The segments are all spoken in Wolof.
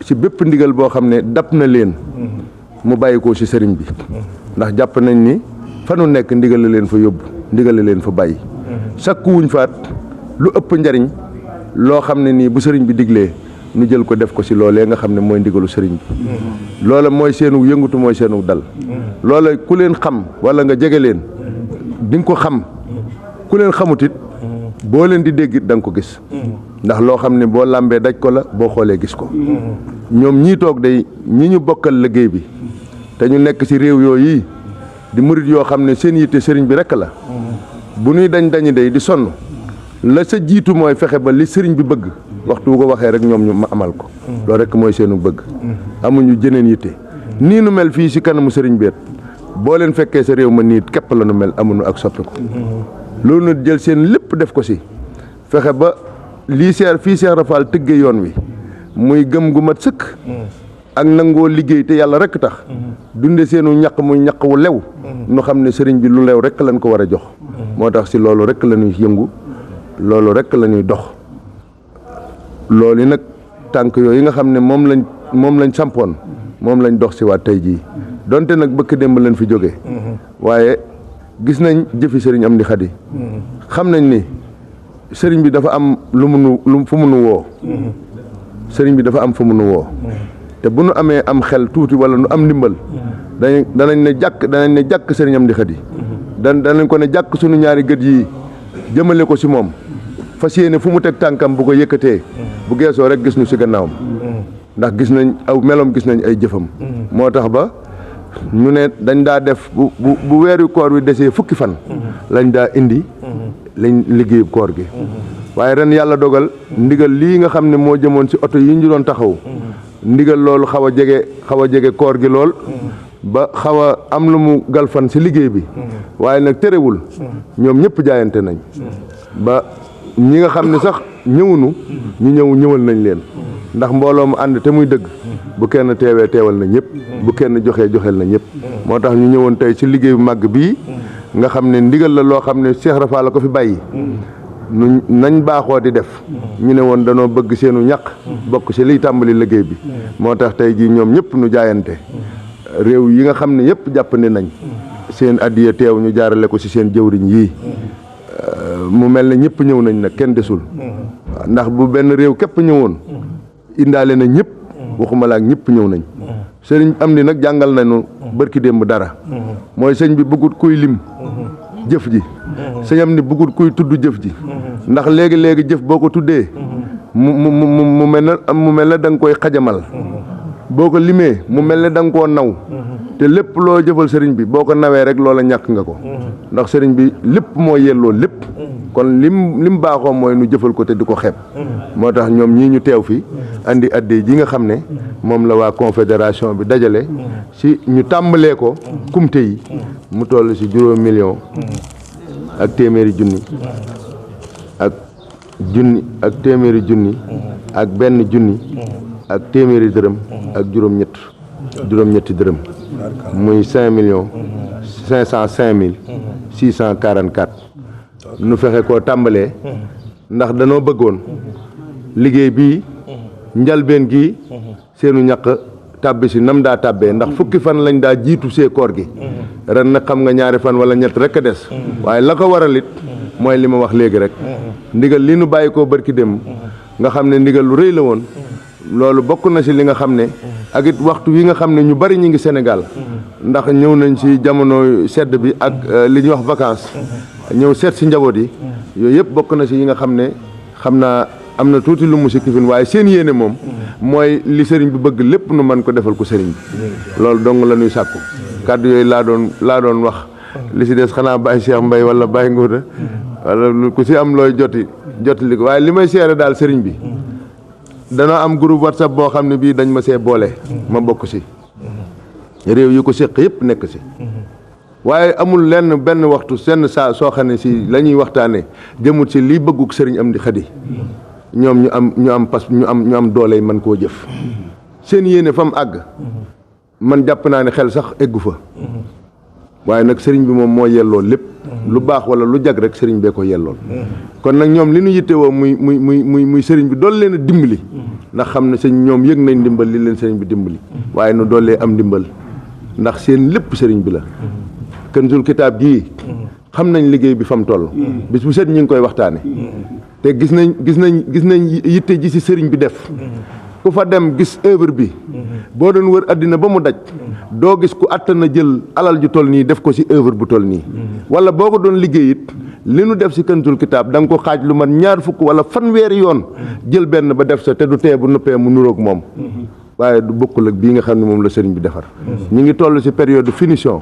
ci bépp ndigal boo xam ne dab na leen mu bàyyi ko ci sëriñ bi ndax jàpp nañ ni fa nu nekk ndigal la leen fa yóbbu ndigal la leen fa bàyyi sakkuwuñ faat lu ëpp njariñ loo xam ne nii bu sëriñ bi diglee nu jël ko def ko ci loolee nga xam ne mooy ndigalu sëriñ bi loola mooy seenu yëngutu mooy seenu dal loola ku leen xam walla nga jege leen di nga ko xam ku leen xamutit boo leen di déggit da nga ko gis ndax loo xam ne boo làmbee daj ko la boo xoolee gis ko ñoom ñii toog day ñi ñu bokkal liggéey bi te ñu nekk ci réew yooyu di murit yoo xam ne seen yitte sëriñ bi rekk la bu ñuy dañi day di sonn la sa jiitu mooy fexe ba li sëriñ bi bëgg waxtu wu ko waxee rek ñoom ñu ma amal ko loolu rekk mooy seenu bëgg amuñu jëneen yitte nii nu mel fii ci kanamu sëriñ beet boo leen fekkee sa réew ma nii képp la nu mel amuñu ak soppiku loolu na jël seen lépp def ko ci fexe ba lii fii Cheikh Rafal tëggee yoon wi muy gëm gu mat sëkk ak nangoo liggéey te yàlla rekk tax dunde seenu ñaq muy ñaq wu lew nu xam ne sëriñ bi lu lew rekk lañ ko war a jox moo tax ci loolu rekk la ñuy yëngu loolu rekk la ñuy dox loolu nag tànk yooyu nga xam ne moom lañ sampoon moom lañ dox ci waat tey jii donte nag bëkk démb lañ fi jóge waaye gis nañ jëfi sëriñ Amdi Xadi xam nañ ni sëriñ bi dafa am fu mu nu woo sëriñ bi dafa am fu mu nu woo te bu nu amee am xel tuuti walla nu am ndimbal danañ ne jàkk sëriñ Amdi Xadi danañ ko ne jàkk sunu ñaari gët yi jëmale ko ci moom fas yéene fu mu teg tànkam bu ko yëkkatee bu geesoo rek gis ñu ci gannaawam ndax gis nañ aw meloom gis nañ ay jëfam moo tax ba ñu ne dañ daa def bu weeru koor wi desee fukki fan lañ daa indi lañ liggéeyu koor gi waaye ren yàlla dogal ndigal lii nga xam ne moo jëmoon ci oto yi ñu doon taxaw ndigal loolu xaw a jege koor gi lool ba xaw a am lu mu galfan ci liggéey bi waaye nag terewul ñoom ñëpp jaayante nañ ba ñi nga xam ne sax ñëwunu ñu ñëwal nañ leen ndax mbooloo mu ànd te muy dëgg bu kenn teewal na ñëpp bu kenn joxeel na ñëpp moo tax ñu ñëwoon tey ci liggéey bu màgg bii nga xam ne ndigal la loo xam ne Cheikh Rafal la ko fi bàyyi nañ baaxoo di def ñu ne woon danoo bëgg seenu ñaq bokk ci liy tàmbali liggéey bi moo tax tey jii ñoom ñëpp nu jaayante réew yi nga xam ne yëpp jàppandi nañ seen addiya teew ñu jaarale ko ci seen jëwriñ yii mu mel ne ñëpp ñëw nañ nag kenn desul ndax bu benn réew képp ñëwoon indaale na ñëpp waxuma la ak ñëpp ñëw nañ sëriñ am ni nag jàngal nañu bërki démb dara mooy sëñ bi bëggut kuy lim jëf ji sëñ am ni bëggut kuy tudd jëf ji ndax léegi jëf boo ko tuddee mu mel ne da nga koy xajamal boo ko limee mu mel ne da nga koo naw te lépp loo jëfal sëriñ bi boo ko nawee rek loola ñàkk nga ko ndax sëriñ bi lépp moo yelloo lépp kon lim baaxoo mooy nu jëfal ko te di ko xeeb moo tax ñoom ñii ñu teew fi andi addee ji nga xam ne moom la waa confédération bi dajale ci ñu tàmbalee ko kumte yi mu toll ci juróom million ak téeméeri junni ak téeméeri junni ak benn junni ak téeméeri dërëm ak juróom-ñetti dërëm muy 5,505,644 nu fexe koo tàmbalee ndax danoo bëggoon liggéey bii njalbeen gi seenu ñaq tàbbi si nam daa tàbbee ndax fukki fan lañ daa jiitu see koor gi ren nag xam nga ñaari fan wala ñett rek a des waaye la ko waral it mooy li ma wax léegi rek ndigal li nu bàyyi koo barki dem nga xam ne ndigal lu rëy la woon loolu bokk na ci li nga xam ne ak it waxtu wi nga xam ne ñu bari ñi ngi Sénégal ndax ñëw nañ ci jamono sedd bi ak li ñuy wax vacances ñëw seet ci njaboot yi yooyu yëpp bokk na ci yi nga xam ne xam naa am na tuuti lu mu si kifin waaye seen yéene moom mooy li sëriñ bi bëgg lépp nu mën ko defal ko sëriñ bi loolu dong la ñuy sàkku kàddu yooyu laa doon wax li si des xanaa Baye Cheikh Mbaye wala Baye Ngouda wala ku si am looy joti li ko waaye li may seere daal sëriñ bi danoo am groupe WhatsApp boo xam ne bii dañ ma see boole ma bokk si réew yi ko séq yëpp nekk si waaye amul benn waxtu senn saa soo xam ne si la ñuy waxtaane jëmut si lii bëgguk sëriñ Amdi Xadi ñoom ñu am doole mën koo jëf seen yéene fa mu àgg man jàpp naa ne xel sax eggu fa waaye nag sëriñ bi moom moo yelloo lépp lu baax wala lu jag rek sëriñ bee ko yellool kon nag ñoom li ñu yittewoo muy sëriñ bi dool leen a dimbali ndax xam ne sëñ ñoom yëg nañ ndimbal li leen sëriñ bi dimbali waaye nu doolee am ndimbal ndax seen lépp sëriñ bi la Kanzul Kitaab gii xam nañ liggéey bi fa mu toll bis bu set ñi ngi koy waxtaane te gis nañ yitte ji ci sëriñ bi def ku fa dem gis œuvre bi boo doon wër àddina ba mu daj doo gis ku àttan na jël alal ju toll nii def ko ci œuvre bu toll nii wala boo ko doon liggéey it li nu def ci Kanzul Kitaab da nga ko xaaj lu man 20 wala fanweeri yoon jël benn ba def sa te du tee bu nuppee mu nuroog moom waaye du bokkul ak bii nga xam ne moom la sëriñ bi defar ñi ngi toll ci période de finition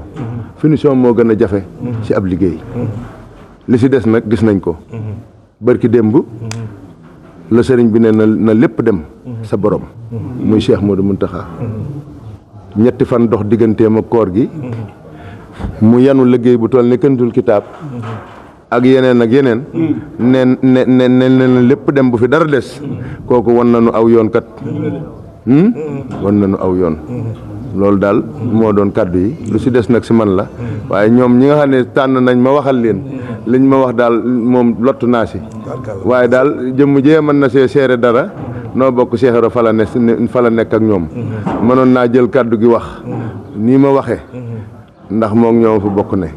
moo gën a jafe ci ab liggéey li ci des nag gis nañ ko barki démb la sëriñ bi ne na lépp dem sa borom muy Cheikh Modou Mountakha 3 fan dox digganteem ak koor gi mu yanu liggéey bu toll ne Kanzul Kitaab ak yeneen ne lépp dem bu fi dara des kooku wan nañu aw yoon kat wan nañu aw yoon loolu daal moo doon kàddu yi lu ci des nag ci man la waaye ñoom ñi nga xam ne tànn nañ ma waxal leen liñ ma wax daal moom lottu naa ci waaye daal jëmm jee mën na see seere dara noo bokk Cheikh Ibra fa la nekk ak ñoom mënoon naa jël kàddu gi wax nii ma waxe ndax moom ñoom fa bokk ne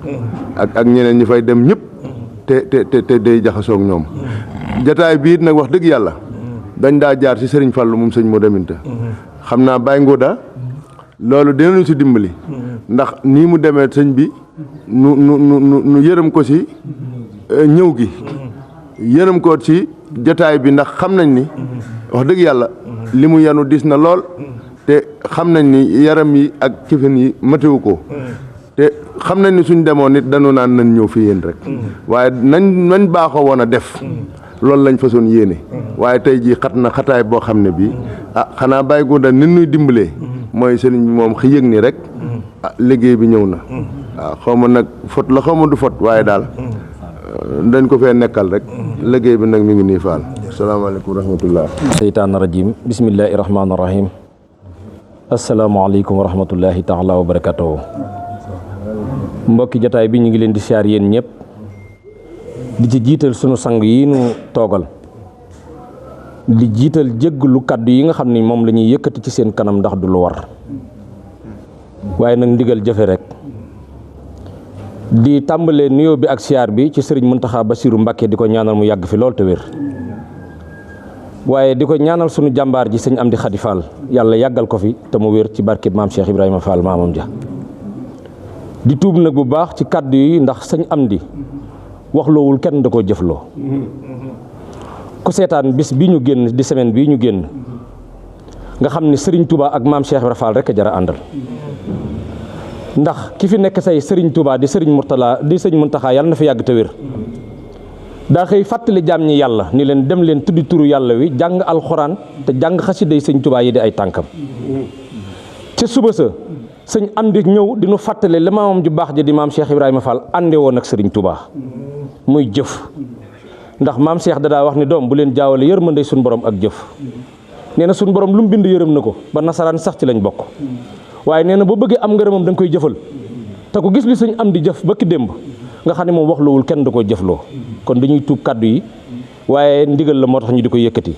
ak ñeneen ñi fay dem ñëpp te day jaxasoog ñoom jataay bii nag wax dëgg yàlla dañ daa jaar ci sëriñ Fallou moom sëñ Modou Aminta xam naa Baye Ngouda loolu dinañu ci dimbali ndax nii mu demee sëñ bi nu yërëm ko ci ñëw gi yërëm ko ci jataay bi ndax xam nañ ni wax dëgg yàlla li mu yanu diis na lool te xam nañ ni yaram yi ak kifin yi matewu ko te xam nañ ni suñ demoon nit dañu naan nañ ñëw fi yéen rek waaye nañ baaxoo woon a def loolu lañ façon yéene waaye tey jii xat na xataay boo xam ne bii xanaa Baye Ngouda nit ñuy dimbalee mooy sëriñ bi moom xëy yëg ni rek liggéey bi ñëw na waaw xaw ma nag fot la xaw ma du fot waaye daal dañ ko fee nekkal rek liggéey bi nag mi ngi nii faal asalaamaaleykum wa rahmatullah seytaan rajim bismillahi rahmaani rahim asalaamaaleykum wa rahmatullahi taala wa barakatuhu mbokki jataay bi ñu ngi leen di siyaar yéen ñëpp di ci jiital sunu sang yi nu toogal di jiital jégglu kàddu yi nga xam ni moom la ñuy yëkkati ci seen kanam ndax du lu war waaye nag ndigal jëfe rek di tàmbalee nuyoo bi ak siyaar bi ci sëriñ Mountakha Bassirou Mbacké di ko ñaanal mu yàgg fi lool te wér waaye di ko ñaanal sunu jàmbaar ji sëñ Amdi Khady Fall yàlla yàggal ko fi te mu wér ci barke maam Cheikh Ibrahima Fall maamam ja di tuub nag bu baax ci kàddu yi ndax sëñ Amdi waxloowul kenn da koo jëfloo ku seetaan bis bi ñu génn di semaine bii ñu génn nga xam ni Serigne Touba ak maam Cheikh Ibrahima Fall rek a jara àndal ndax ki fi nekk say Serigne Touba di Serigne Mourtala di Serigne Mountakha yàlla na fi yàgg te wér daa xëy fàttali jaam ñi yàlla ni leen dem leen tuddi turu yàlla wi jàng alxuraan te jàng xasiday sëñ Touba yi di ay tànkam ca suba sa sëñ Amdi ñëw di nu fàttali li maamam ju baax ja di maam Cheikh Ibrahima Fall ànde woon ak Serigne Touba muy jëf ndax maam Cheikh da daa wax ni doom bu leen jaawale yërmande suñu borom ak jëf nee na suñu borom lu mu bind yërëm na ko ba nasaraan sax ci lañ bokk waaye nee na boo bëggee am ngërëmam da nga koy jëfal te ku gis li sëñ Amdi jëf ba ki démb nga xam ne moom waxloowul kenn da koo jëfloo kon dañuy tuub kàddu yi waaye ndigal la moo tax ñu di ko yëkkati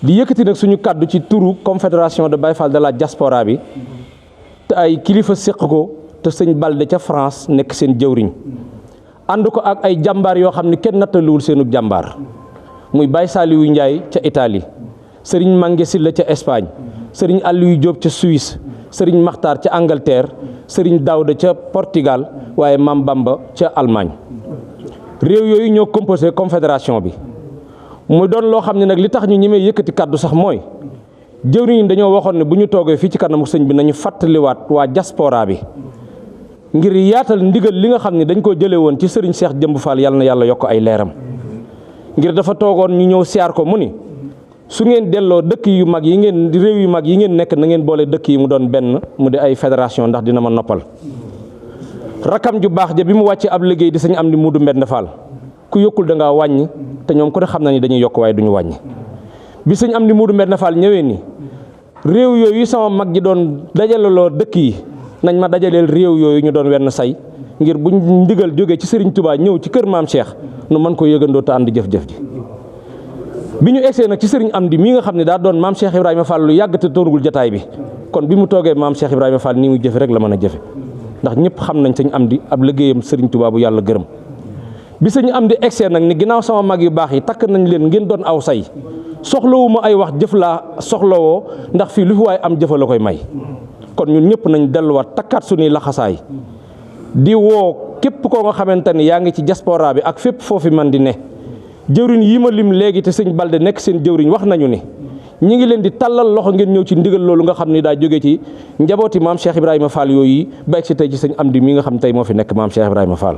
di yëkkati nag suñu kàddu ci turu confédération de Baye Fall de la diaspora bi te ay kilifa séq ko te sëñ Balde ca France nekk seen jëwriñ ànd ko ak ay jàmbaar yoo xam ne kenn nattaliwul seenu jàmbaar muy Baye Saliou Ndiaye ca Italie sëriñ Mangue Silla ca Espagne sëriñ Aliou Diop ca Suisse sëriñ Makhtar ca Angleterre sëriñ Daouda ca Portugal waaye Mam Bamba ca Allemagne réew yooyu ñoo composé confédération bi muy doon loo xam ne nag li tax ñu ñemee yëkkati kàddu sax mooy jëwriñ dañoo waxoon ne bu ñu toogee fii ci kanamu sëñ bi nañu fàttaliwaat waa diaspora bi ngir yaatal ndigal li nga xam ne dañ koo jëlee woon ci sëriñ Cheikh Jëmb Fall yàlla na yàlla yokk ay leeram ngir dafa toogoon ñu ñëw siyaar ko mu ni su ngeen delloo dëkk yu mag yi ngeen réew yu mag yi ngeen nekk na ngeen boole dëkk yi mu doon benn mu di ay fédération ndax dina ma noppal rakam ju baax ja bi mu wàccee ab liggéey di sëñ Amdi Muudu Mbend Fall ku yokkul da ngaa wàññi te ñoom ku ne xam na ni dañuy yokk waaye duñu wàññi bi sëñ Amdi Muudu Mbend Fall ñëwee ni réew yooyu sama mag ji doon dajaleloo dëkk yi nañ ma dajaleel réew yooyu ñu doon wenn say ngir buñ ndigal jógee ci Serigne Touba ñëw ci kër maam Cheikh nu mën ko yëgandoo te ànd jëf-jëf ji. bi ñu egsee nag ci Serigne Amdi mii nga xam ne daa doon maam Cheikh Ibrahima Fall lu yàgg te toogul jataay bi kon bi mu toogee maam Cheikh Ibrahima Fall nii muy jëfe rek la mën a jëfe ndax ñëpp xam nañ sëñ Amdi ab liggéeyam Serigne Touba bu yàlla gërëm. bi sëñ Amdi egsee nag ni ginnaaw sama mag yu baax yi takk nañ leen ngeen doon aw say soxlawuma ay wax jëf laa soxlawoo ndax fii lu fi waaye am jëfa la koy may kon ñun ñëpp nañ delluwaat takkaat suñuy laxasaay di woo képp koo nga xamante ni yaa ngi ci diaspora bi ak fépp foofi man di ne jëwriñ yi ma lim léegi te sëñ Balde nekk seen jëwriñ wax nañu ni ñi ngi leen di tàllal loxo ngeen ñëw ci ndigal loolu nga xam ni daa jógee ci njabooti maam Cheikh Ibrahima Fall yooyu ba egsi tey ci sëñ Amdi mi nga xam tey moo fi nekk maam Cheikh Ibrahima Fall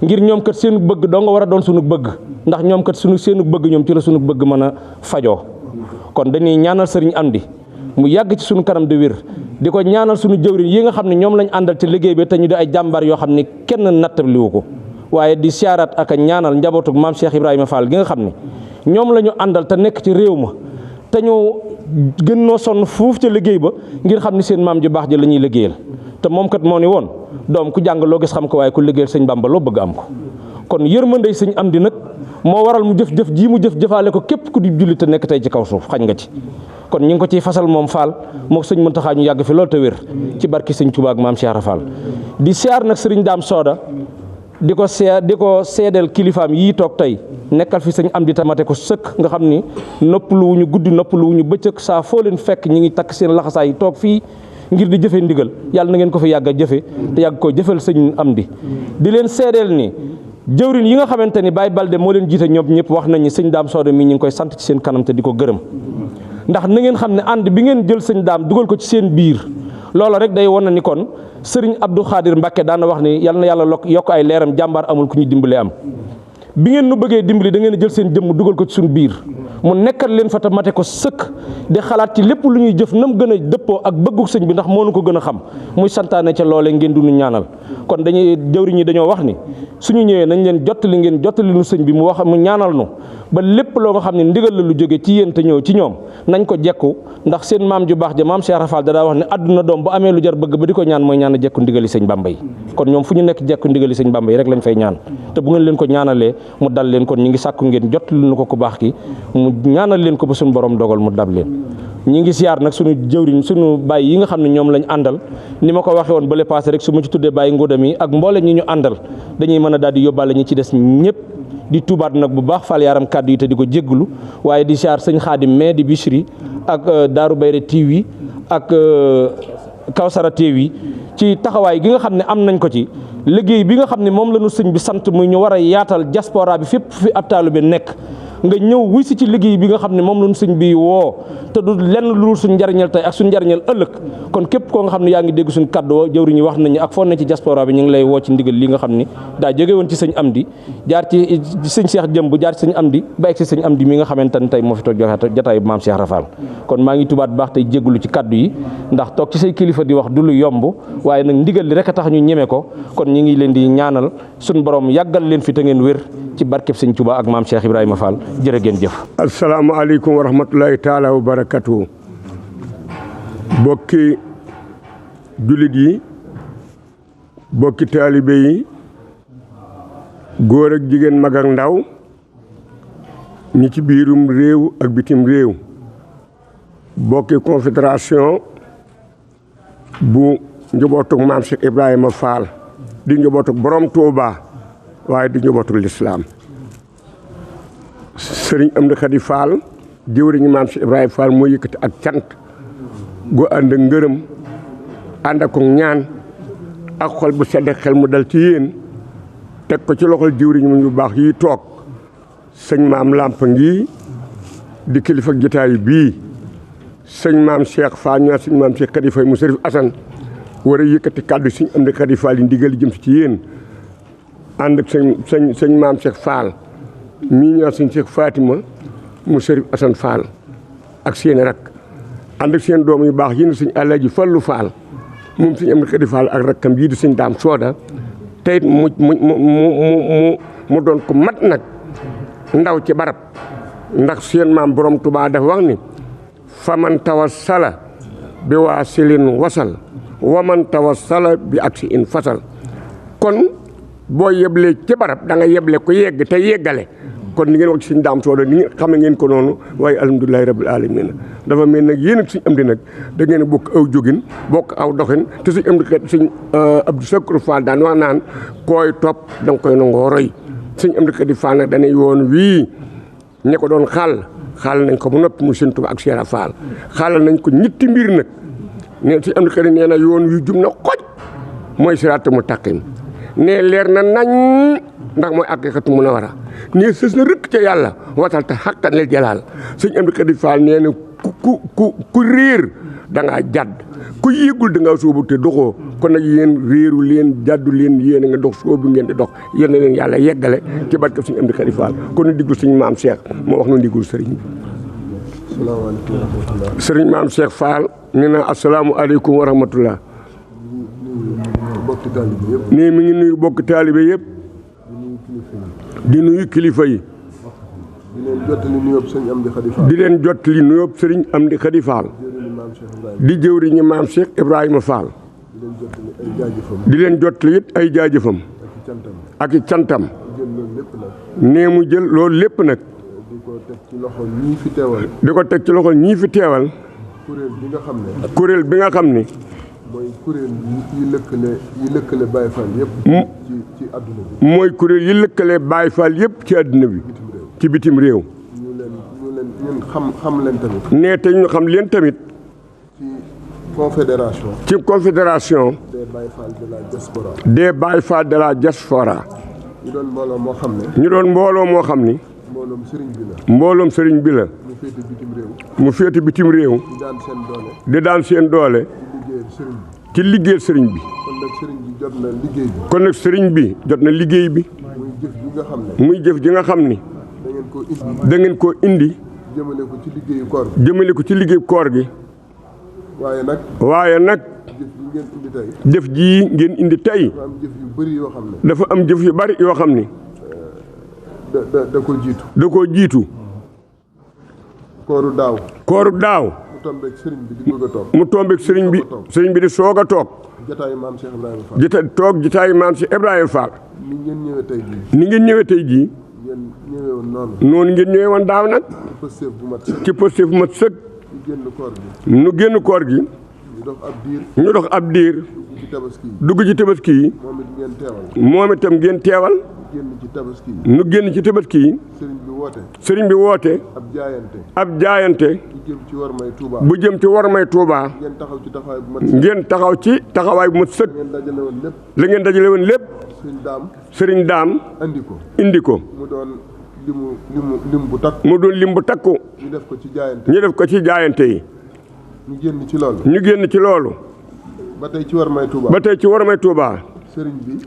ngir ñoom kat seenu bëgg doo nga war a doon sunu bëgg ndax ñoom kat seenu bëgg ñoom ci la sunu bëgg mën a fajoo kon dañuy ñaanal sëriñ Amdi mu yàgg ci sunu kanam de wér di ko ñaanal sunu jëwriñ yi nga xam ne ñoom lañ àndal ci liggéey bi te ñu di ay jàmbaar yoo xam ni kenn nattabliwu ko waaye di siyaaraat ak a ñaanal njabootu maam Cheikh Ibrahima Fall gi nga xam ne ñoom la ñu àndal te nekk ci réew ma te ñu gën noo sonn fuuf ca liggéey ba ngir xam ni seen maam ju baax ji la ñuy liggéeyal te moom kat moo ni woon doom ku jàng loo gis xam ko waaye ku liggéeyal sëñ Bamba loo bëgg am ko kon yërmandey sëñ Amdi nag moo waral mu jëf-jëf jii mu jëf-jëfaale ko képp ku di julli te nekk tey ci kaw suuf xañ nga ci kon ñu ngi ko ciy fasal moom Fall moo sëñ Muntaxa ñu yàgg fi loolu te wér ci barki sëñ Tuubaa ak maam Cheikh Fall di siyaar nag sëriñ Daam Sooda di ko seedeel kilifaam yii toog tey nekkal fi sëñ Amdi tamate ko sëkk nga xam ni noppalu wu ñu guddi noppalu wu ñu bëccëg saa foo leen fekk ñi ngi takk seen laxasaay toog fii ngir di jëfe ndigal yàlla na ngeen ko fi yàgg a jëfe te yàgg ko jëfal sëñ Amdi di leen seedeel ni jëwrin yi nga xamante ni Baye Balde moo leen jiite ñoom ñëpp wax nañ ni sëñ Daam Sooda mi ñu ngi koy sant ci seen kanam te di ko gërëm ndax na ngeen xam ne ànd bi ngeen jël sëñ Daam dugal ko ci seen biir loola rek day won na ni kon sëriñ Abdou Khadir Mbacke daan na wax ni yal na yàlla yokk ay leeram jàmbaar amul ku ñu dimbale am bi ngeen nu bëggee dimbali da ngeen jël seen jëmm dugal ko ci suñu biir mu nekkal leen fa te mate ko sëkk di xalaat ci lépp lu ñuy jëf nam gën a dëppoo ak bëggu sëñ bi ndax moo nu ko gën a xam muy santaane ca loolee ngeen du nu ñaanal kon dañuy jëwriñ ñi dañoo wax ni suñu ñëwee nañ leen jottali ngeen jottali nu sëñ bi mu wax mu ñaanal nu ba lépp loo nga xam ne ndigal la lu jóge ci yéen te ñëw ci ñoom nañ ko jekku ndax seen maam ju baax ja maam Cheikh Rafal da daa wax ne àdduna doom bu amee lu jar bëgg ba di ko ñaan mooy ñaan a jekku ndigali sëñ Bamba yi kon ñoom fu ñu nekk jekku ndigali sëñ Bamba yi rek lañ fay ñaan te bu ngeen leen ko ñaanalee mu dal leen kon ñi ngi sàkku ngeen jottali nu ko ku baax ki mu ñaanal leen ko ba suñu borom dogal mu dab leen ñi ngi siyaar nag suñu jëwriñ suñu bàyyi yi nga xam ne ñoom lañ àndal ni ma ko waxee woon bale passé rek su ma ci tuddee bàyyi ngóodam yi ak mboole ñi ñu àndal dañuy mën a daal di yóbbaale ñi ci des ñëpp di tubaat nag bu baax fal yaram kàddu yi te di ko jégglu waaye di siyaar sëñ Xaadim mais di Bichri ak Daaru Bayre TV ak Kawsara TV ci taxawaay gi nga xam ne am nañ ko ci liggéey bi nga xam ne moom la ñu sëñ bi sant muy ñu war a yaatal diaspora bi fépp fi ab taalibe nekk nga ñëw wuy si ci liggéey bi nga xam ne moom la ñu sëñ bi woo te du lenn lu dul suñ njariñal tey ak suñ njariñal ëllëg kon képp koo nga xam ne yaa ngi dégg suñ kàddu woo jëwriñ ñi wax nañu ak foo ne ci diaspora bi ñu ngi lay woo ci ndigal li nga xam ni daa jóge woon ci sëñ Amdi jaar ci sëñ Cheikh Jëmb jaar ci sëñ Amdi ba egg si sëñ Amdi mi nga xamante ne tey moo fi toog jotaayu maam Cheikh Rafal kon maa ngi tubaat baax tey jéggulu ci kàddu yi ndax toog ci say kilifa di wax du lu yomb waaye nag ndigal li rek a tax ñu ñeme ko kon ñi ngi leen di ñaanal suñ borom yàggal leen fi te ngeen wér ci barkeb sëñ Tuubaa ak maam Cheikh Ibrahima Fall jërë ngeen jëf. asalaamaaleykum wa rahmatulahi taala wa barakatu bokki jullit yi bokki taalibe yi góor ak jigéen mag ak ndaw ñi ci biirum réew ak bitim réew bokki confédération bu njabootuk maam Cheikh Ibrahima Fall di njabootuk borom Touba waaye di njabootuk lislaam sëriñ Amdi Khady Fall jëwriñu maam Cheikh Ibrahima Fall moo yëkkati ak cant gu ànd ak ngërëm ànd ak ñaan ak xol bu sedd xel mu dal ci yéen teg ko ci loxol jëwriñu mu baax yi toog sëñ maam Lamp ngi di kilifa jotaay bii sëñ maam Cheikh Fall ñoo sëñ maam Cheikh Khady Faye mu Sërif Assane war a yëkkati kàddu sëñ Amdi Khady Fall yi ndigal jëm si ci yéen ànd ak sëñ maam Cheikh Fall mii ñoo sëñ Cheikh Fatima mu Sërif Assane Fall ak seeni rak ànd ak seen doom yu baax yi ne sëñ Alaaji Fallu Fall moom sëñ Amdi Khady Fall ak rakkam bii di sëñ Daam Sooda tey mu doon ko mat nag ndaw ci barab ndax seen maam borom Tuubaa dafa wax ni faman tawassala bi waasilin wasal waman tawassala bi aksi in fasal kon boo yeblee ci barab da nga yeble ko yegg te yeggale kon ni ngeen wax ci suñ daam sooda ni ngeen xam ngeen ko noonu waaye alhamdulilahi rabbil alamin dafa mel nag yéen ak suñ am di nag da ngeen bokk aw jógin bokk aw doxin te suñ am di kat suñ Abdou Sakkour Fall daan wax naan koy topp da nga koy nangoo roy suñ am di kat di Fall nag dañuy yoon wii ñe ko doon xaal nañ ko ba noppi mu Sëñ Tuubaa ak Cheikh Fall xaalal nañ ko ñetti mbir nag ne suñ am di kat nee na yoon wi jub na xoj mooy siraatal mustaqiim ne leer na nañ ndax mooy haqiiqatu munawwara ne sës na rëkk ca yàlla watal te xaqan lil jalaal sëñ Amdi Xadi Fall nee na ku réer da ngaa jàdd ku yéegul da ngaa sóobu te doxoo kon nag yéen réeru leen jàddu leen yéen a nga dox sóobu ngeen di dox yéen na leen yàlla yeggale ci barke sëñ Amdi Xadi Fall kon nu diglu sëñ maam Cheikh moo wax nu diglu sëriñ bi. salaamaaleykum wa rahmatulah. sëriñ maam Cheikh Fall nee na asalaamualeykum wa rahmatulah. bokki taalibe yëpp. nii mi ngi nuyu bokki taalibe yëpp. di nuyu kilifa yi. di leen jottali nuyoob sëriñ Amdi Xadi Fall. di leen jottali nuyoob sëriñ Amdi Xadi Fall. di jëwriñu maam Cheikh Ibrahima Fall. di leen jottali it ay jaajëfam. ak i cantam. nee mu jël loolu lépp nag. di ko teg ci loxo ñii fi teewal. di ko teg ci loxo ñii fi teewal. kuréel bi nga xam ne. kuréel bi nga xam ni. mooy kuréel yi lëkkale Baye Fall yëpp. ci àdduna bi. mooy kuréel yi lëkkale Baye Fall yëpp ci àdduna bi. ci bitim réew. ñun xam leen tamit. nee te ñu xam leen tamit. ci confédération. ci confédération. des Baye Fall de la diaspora. des Baye Fall de la diaspora. ñu doon mbooloo moo xam ne. ñu doon mbooloo moo xam ni. mbooloom sëriñ bi la. mbooloom sëriñ bi la. mu féete bitim réew. mu féete bitim réew. di daan seen doole. di daan seen doole. di liggéeyal sëriñ bi. ci liggéeyal sëriñ bi. kon nag sëriñ bi jot na liggéey bi. kon nag sëriñ bi jot na liggéey bi. muy jëf ji nga xam ne. muy jëf ji nga xam ni. da ngeen koo indi. da ngeen koo indi. jëmale ko ci liggéeyu koor gi. jëmale ko ci liggéeyu koor gi. waaye nag. waaye nag. jëf ji ngeen indi tey. jëf ji ngeen indi tey. dafa am jëf yu bëri yoo xam ne. dafa am jëf yu bari yoo xam ni. da ko jiitu. da koo jiitu. kooru daaw. kooru daaw. mu tombeek sëriñ bi di bëgg a toog. mu tombeek sëriñ bi di soog a toog. jotaayu maam Cheikh Ibrahima Fall. jotaayu maam Cheikh Ibrahima Fall. ni ngeen ñëwee tey jii. ni ngeen ñëwee tey jii. ngeen ñëwee woon noonu. noonu ngeen ñëwee woon daaw nag. ci pësteef bu mat sëkk. ci pësteef bu mat sëkk. ñu génn koor gi. nu génn koor gi. ñu dox ab diir. ñu dox ab diir. dugg ci tabaski yi. dugg ci tabaski yi. moom it ngeen teewal. moom itam ngeen teewal. génn ci tabaski yi. nu génn ci tabaski yi. sëriñ bi woote. sëriñ bi woote. ab jaayante. ab jaayante. bu jëm ci war may Touba. bu jëm ci war may Touba. ngeen taxaw ci taxawaay bu mat sëkk. ngeen taxaw ci taxawaay bu mat sëkk. ngeen dajale woon lépp. la ngeen dajale woon lépp. sëriñ daam. sëriñ daam. andi ko. indi ko. mu doon lim bu takk. mu doon lim bu takku. ñu def ko ci jaayante. ñu def ko ci jaayante yi. ñu génn ci loolu. ñu génn ci loolu. ba tey ci war may Touba. ba tey ci war may Touba.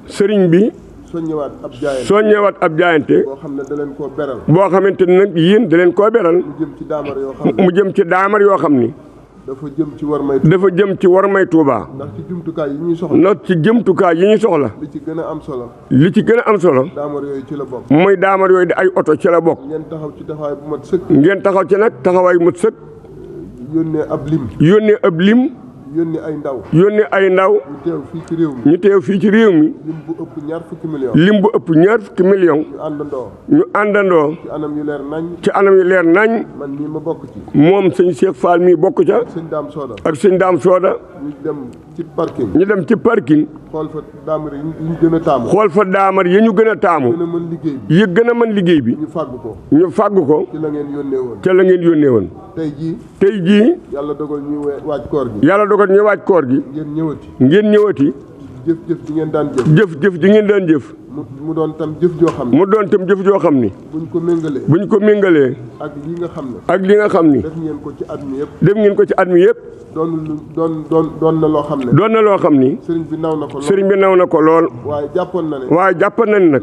sëriñ bi. soññewaat ab jaayante. soññewaat ab jaayante. boo xam ne da leen koo beral. boo xamante ne nag yéen da leen koo beral. mu jëm ci daamar yoo xam ne. mu jëm ci daamar yoo xam ni. dafa jëm ci war may. dafa jëm ci war may Touba. ndax ci jumtukaay yi ñuy soxla. ndax ci jumtukaay yi ñuy soxla. li ci gën a am solo. li ci gën a am solo. daamar yooyu ci la bokk. mooy daamar yooyu di ay oto ci la bokk. ngeen taxaw ci taxawaay bu mat sëkk. ngeen taxaw ci nag taxawaay bu mat sëkk. yónnee ab lim. yónnee ab lim. yónnee ay ndaw. yónnee ay ndaw. ñu teew fii ci réew mi. ñu teew fii ci réew mi. lim bu ëpp ñaar fukki million. lim bu ëpp ñaar fukki million. ñu àndandoo. ñu àndandoo. ci anam yu leer nañ. ci anam yu leer nañ. man mii ma bokk ci. moom sëñ Cheikh Fall mii bokk ca. sëñ Daam Sooda. ak sëñ Daam Sooda. ñu dem ci parking. ñu dem ci parking. xool fa daamar yi ñu gën a taamu. xool fa daamar yi ñu gën a taamu. gën a mën liggéey bi. yi gën a mën liggéey bi. ñu fàgg ko. ñu fàgg ko. ci la ngeen yónnee woon. ca la ngeen yónnee woon. tey jii. tey jii. yàlla dogal ñuy waaj koor gi. yàlla dogal ñu waaj koor gi. ngeen ñëwati. ngeen ñëwati. jëf ji ngeen daan jëf. jëf ji ngeen daan jëf. mu doon tam jëf joo xam ne. mu doon tam jëf joo xam ni. buñ ko méngalee. buñ ko méngalee. ak li nga xam ne. ak li nga xam ni. def ngeen ko ci at mi yëpp. def ngeen ko ci at mi yëpp. doon na loo xam ne. doon na loo xam ni. sëriñ bi naw na ko lool. sëriñ bi naw na ko lool. waaye jàppoon na ne. waaye jàppoon na ne nag.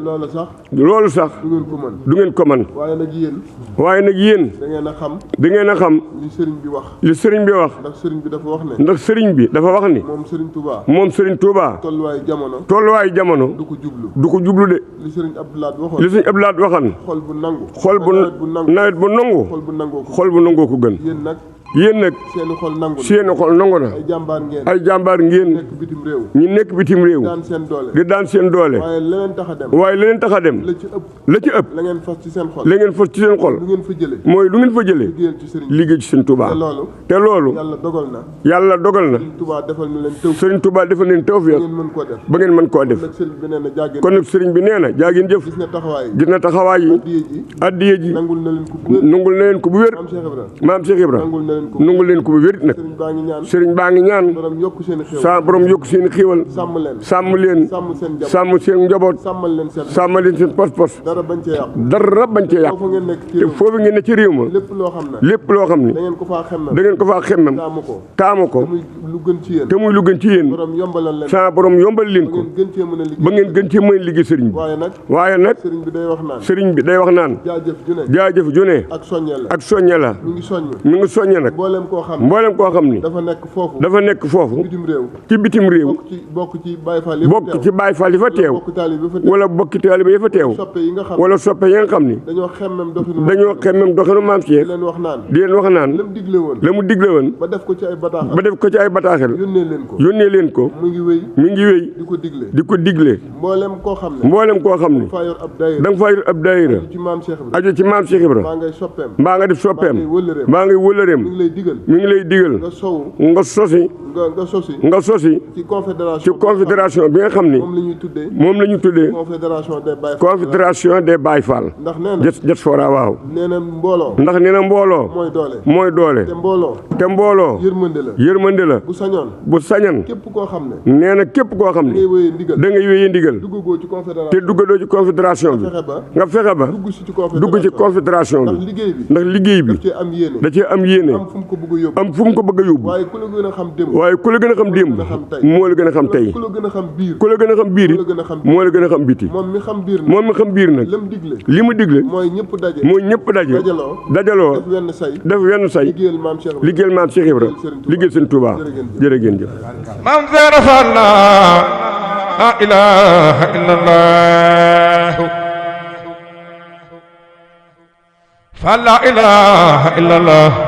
loolu sax. du ngeen ko mën. du ngeen ko mën. waaye nag yéen. waaye nag yéen. da ngeen a xam. da ngeen a xam. li sëriñ bi wax. li sëriñ bi wax. ndax sëriñ bi dafa wax ne. ndax sëriñ bi dafa wax ni. moom sëriñ Touba. moom sëriñ Touba. tolluwaayu jamono. tolluwaayu jamono. du ko jublu. du ko jublu de. li sëriñ Abdoulaye waxoon. li sëriñ Abdoulaye waxoon. xol bu nangu. xol bu nawet bu nangu. xol bu nangoo ko. xol bu nangoo ko gën. yéen nag. yéen nag seeni xol nangu na seeni xol nangu na ay jàmbaar ngeen ay jàmbaar ngeen nekk bitim réew ñi nekk bitim réew daan seen doole di daan seen doole waaye leneen tax a dem waaye leneen tax a dem la ci ëpp la ci ëpp la ngeen fas ci seen xol la ngeen fas ci seen xol lu ngeen fa jële mooy lu ngeen fa jëlee liggéeyal ci sëriñ liggéey ci seen Touba te loolu te loolu yàlla dogal na yàlla dogal na sëriñ Touba defal na leen tëw Serigne Touba defal leen tawfeex ngeen mën koo def ba ngeen mën koo def nag sëriñ bi nee na jàggeen kon nag Serigne bi nee na jaa ngeen jëf gis na taxawaay gis na taxawaay yi diye ji addiye ji nangul na leen ko bu wér nungul na leen ko bu wér am Cheikh Ibra maam Cheikh Ibra nangul na leen ko nungul leen ko bu wér nag sëriñ baa ngi ñaan Serigne baa ngi ñaan borom yokk seen xéew sa borom yokk seen xiiwal sàmm leen sàmm leen sàmm seen njaboot sàmm seen njaboot sàmmal leen seen sàmm leen seen pos-pos dara bañ cee yàqu dara bañ cee yàq foofu ngeen nekk ci te réew foofu ngeen ne ci réew ma lépp loo xam ne lépp loo xam ni da ngeen ko faa xemmem da ngeen ko faa xemmem taamu ko taamu ko muy lu gën ci yéen te muy lu gën ci yéen borom yombalal leen sa borom yombal leen ba ko ngeen gën cee mën a liggéey ba ngeen gën ci mën liggéey sëriñ bi waaye nag waaye nag sëriñ bi day wax naan sëriñ bi day wax naan jaajëf ju ne jaajëf ju ne ak soññee la ak soññe la mu ngi soññ mi ngi soññe nag mboolem koo xam ne mboolem koo xam ni dafa nekk foofu dafa nekk foofu bitim réew ci bitim réew bokk ci Baye Fall yi bokk ci Baay Faal yi fa teew bokk taalibe yi fa teew wala bokki taalibe yi fa teew soppe yi nga xam wala soppe yi nga xam ni dañoo xemmem doxinu dañoo xemmem doxinu maam di Cheikh leen wax naan di leen wax naan la mu digle woon la mu digle woon ba def ko ci ay bataaxal ba def ko ci ay bataaxel yónnee leen ko yónnee leen ko mu ngi wéy mi ngi wéy di ko digle di ko digle mboolem koo xam ne mboolem koo xam ni faa yor ab daayira da nga faa yor ab daayira ci maam Cheikh Ibra aju ci maam Cheikh Ibra maa ngay soppeem mbaa nga def soppeem mbaa ngay mi wëllëreem ngi lay digal mi ngi lay digal nga sowu nga sosi nga sosi ci ci confédération confédération bi nga xam ni moom la ñuy tuddee moom la ñu tuddee confédération des Baye Fall confédération des Baye Fall ndax nee na jët fora waaw nee na mbooloo ndax nee na mbooloo mooy doole mooy doole te mbooloo te mbooloo yërmande la yërmande la bu sañoon bu sañan képp koo xam ne nee na képp koo xam ngay ni wéyee ndigal da ngay wéyee ndigal duggagoo ci confédération te duggadoo ci confédération bi fexe ba nga fexe ba dugg ci dugg ci confédération ndax bi liggéey bi ndax liggéey bi daf cee am yéene da cee am yéene am fu mu ko bëgg a yóbbu am fu mu ko bëgg a yóbbu waaye ku la gën a xam démb waaye ku la gën a xam démb moo la gën a xam tey ku la gën a xam biir ku la gën a xam biir it moo la gën a xam biti moom mi xam biir nag moom mi xam biir nag lam digle li mu digle mooy ñëpp daje mooy ñëpp daje dajaloo def wenn say def wenn say liggéeyal maam Cheikh Ibra liggéeyal maam Cheikh Ibra liggéeyal seen Touba jërë ngeen jëf maam Seera Faal la ilaha illallah fa la ilaha illallah